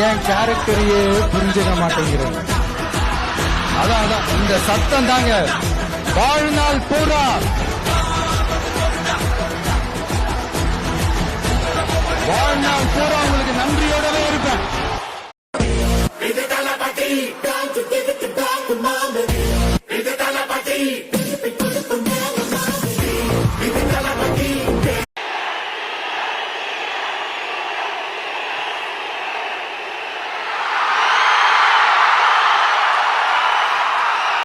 என் கேரக்டரையே புரிஞ்சுக்க மாட்டேங்கிறது. அதான் இந்த சத்தம் தாங்க வாழ்நாள் பூரா உங்களுக்கு நன்றியோடவே இருப்பேன்.